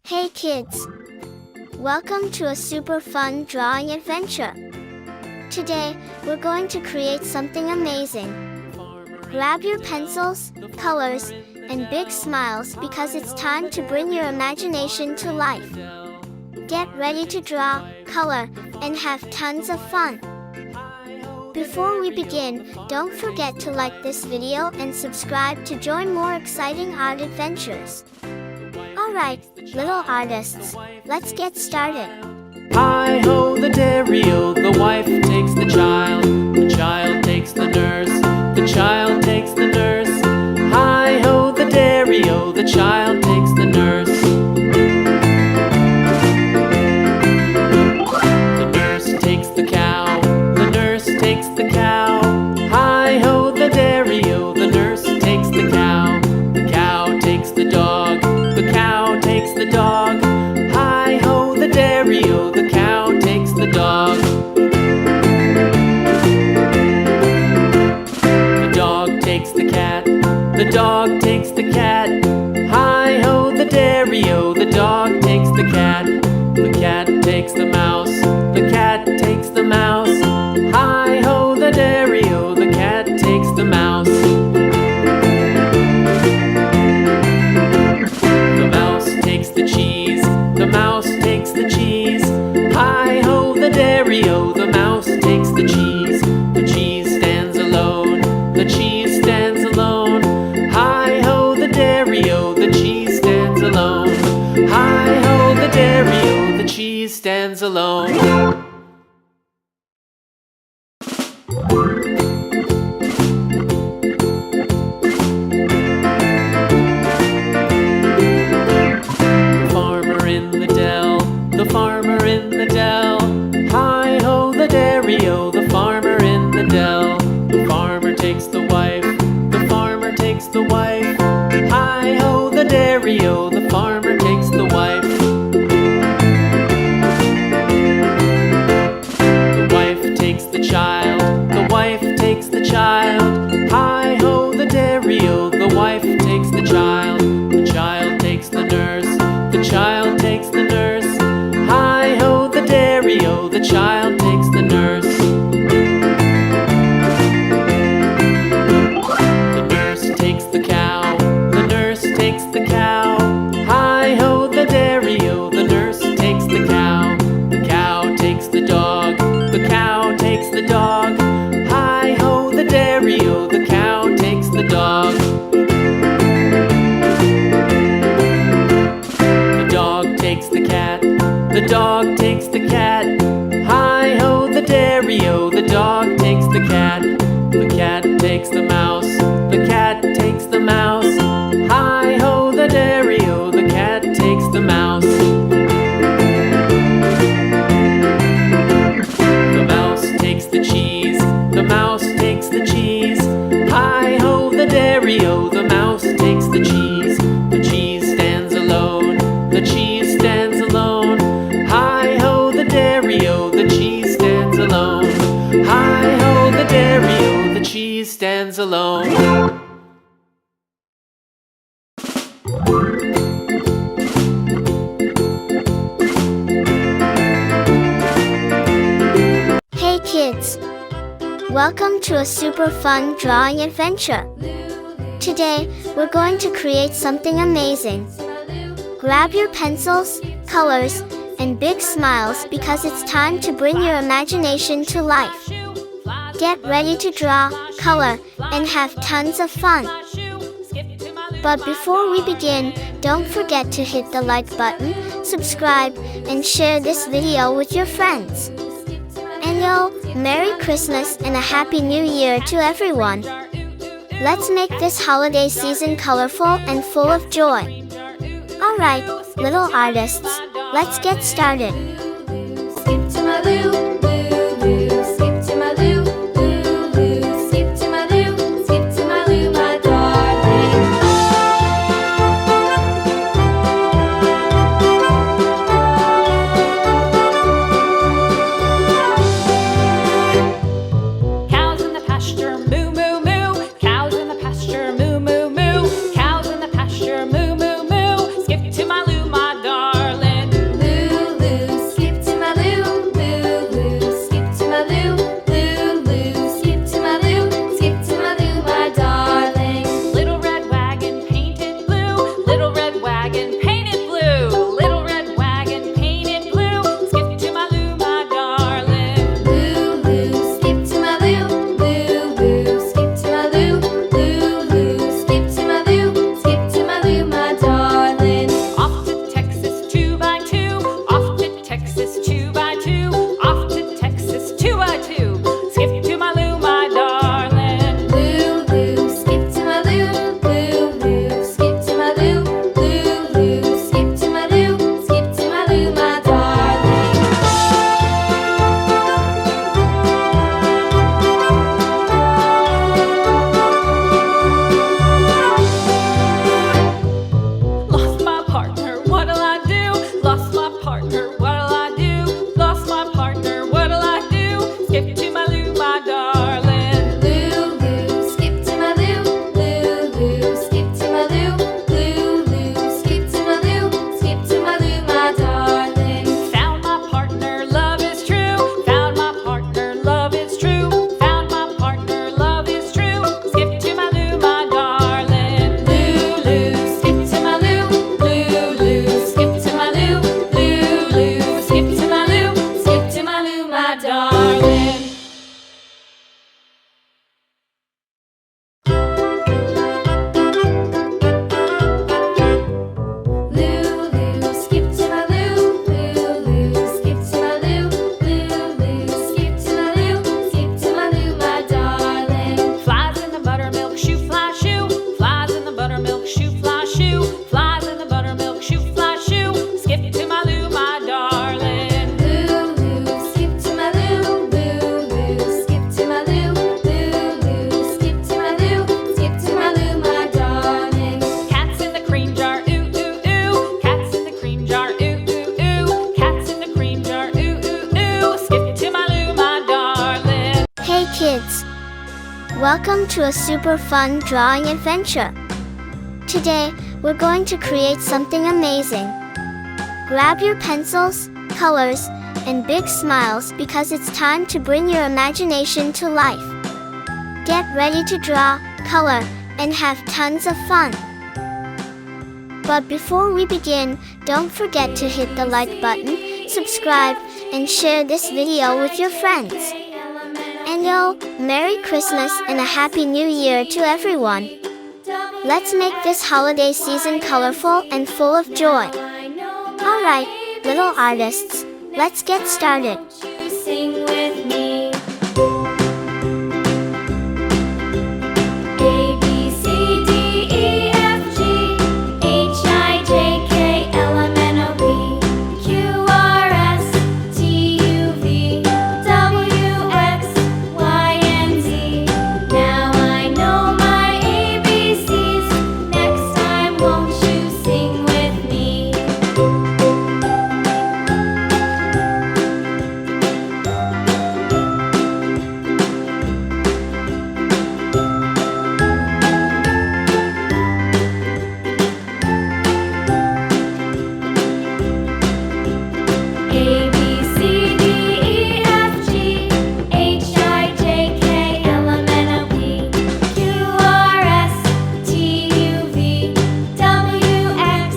Hey kids! Welcome to a super fun drawing adventure. Today, we're going to create something amazing. Grab your pencils, colors, and big smiles because it's time to bring your imagination to life. Get ready to draw, color, and have tons of fun. Before we begin, don't forget to like this video and subscribe to join more exciting art adventures. Alright, little artists, let's get started. Hi-ho, the dairy-o, the wife takes the child takes the nurse, the child takes the nurse. Hi-ho, the dairy-o, the child takes the nurse. The nurse takes the cow, the nurse takes the cow. Hi-ho, the dairy-o, the nurse takes the cow takes the dog, the cow takes the dog. Hi-ho, the dairy-o, the cow takes the dog. The dog takes the cat, the dog takes the cat. Hi-ho, the dairy-o, the dog takes the cat takes the mouse, the cat takes the mouse. Hi-ho, the dairy-o, the cat takes the mouse. The mouse takes the cheese, the mouse takes the cheese. Hi-ho, the dairy-o, the mouse takes the cheese. The cheese stands alone, the cheese stands alone. Hi-ho, the dairy-o, the cheese stands alone. Hi-ho, the dairy-o, the cheese stands alone. The farmer in the dell. Hi-ho, the dairy-o, the farmer in the dell. The farmer takes the wife, the farmer takes the wife. Hi-ho, the dairy-o, the farmer takes the wife. The wife takes the child, the wife takes the child. Hi-ho, the dairy-o, the wife takes the child takes the nurse, the child takes the nurse. Hi-ho, the dairy-o, the child takes the nurse. The nurse takes the cow, the nurse takes the cow. Hi-ho, the dairy-o, the nurse takes the cow takes the dog, the cow takes the dog. Hi-ho, the dairy-o, the cow takes the dog. The dog takes the cat, the dog takes the cat. Hi-ho, the dairy-o, the dog takes the cat takes the mouse, the cat takes the mouse. Hi-ho, the dairy-o, the cat takes the mouse. The mouse takes the cheese, the mouse takes the cheese. Hi-ho, the dairy-o, the mouse takes the cheese. The cheese stands alone, the cheese stands alone. Hi-ho, the dairy-o, the cheese stands alone. Hi-ho, the dairy-o, the cheese stands alone. Hey kids! Welcome to a super fun drawing adventure. Today, we're going to create something amazing. Grab your pencils, colors, and big smiles because it's time to bring your imagination to life. Get ready to draw, color, and have tons of fun. But before we begin, don't forget to hit the like button, subscribe, and share this video with your friends. And Merry Christmas and a Happy New Year to everyone. Let's make this holiday season colorful and full of joy. Alright, little artists, let's get started. Skip to my loo, loo, loo. Skip to my loo, loo, loo. Skip to my loo, skip to my loo, my darling. Cows in the pasture, moo, moo, moo. Cows in the pasture, moo, moo, moo. Cows in the pasture, moo, moo, moo. Skip to my loo, my darling. Welcome to a super fun drawing adventure. Today, we're going to create something amazing. Grab your pencils, colors, and big smiles because it's time to bring your imagination to life. Get ready to draw, color, and have tons of fun. But before we begin, don't forget to hit the like button, subscribe, and share this video with your friends. And Merry Christmas and a Happy New Year to everyone. Let's make this holiday season colorful and full of joy. Alright, little artists, let's get started. Sing with me. A, B, C, D, E, F, G, H, I, J, K, L, M, N, O, P, Q, R, S, T, U, V, W, X, Y, and Z. Now I know my ABCs. Next time, won't you sing with me? A, B, C, D, E, F, G, H, I, J, K, L, M, N, O, P, Q, R, S, T, U, V, W, X,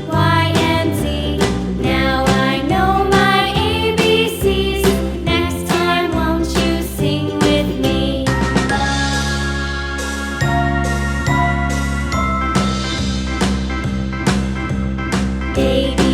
Y, and Z. Now I know my ABCs. Next time, won't you sing with me? A, B,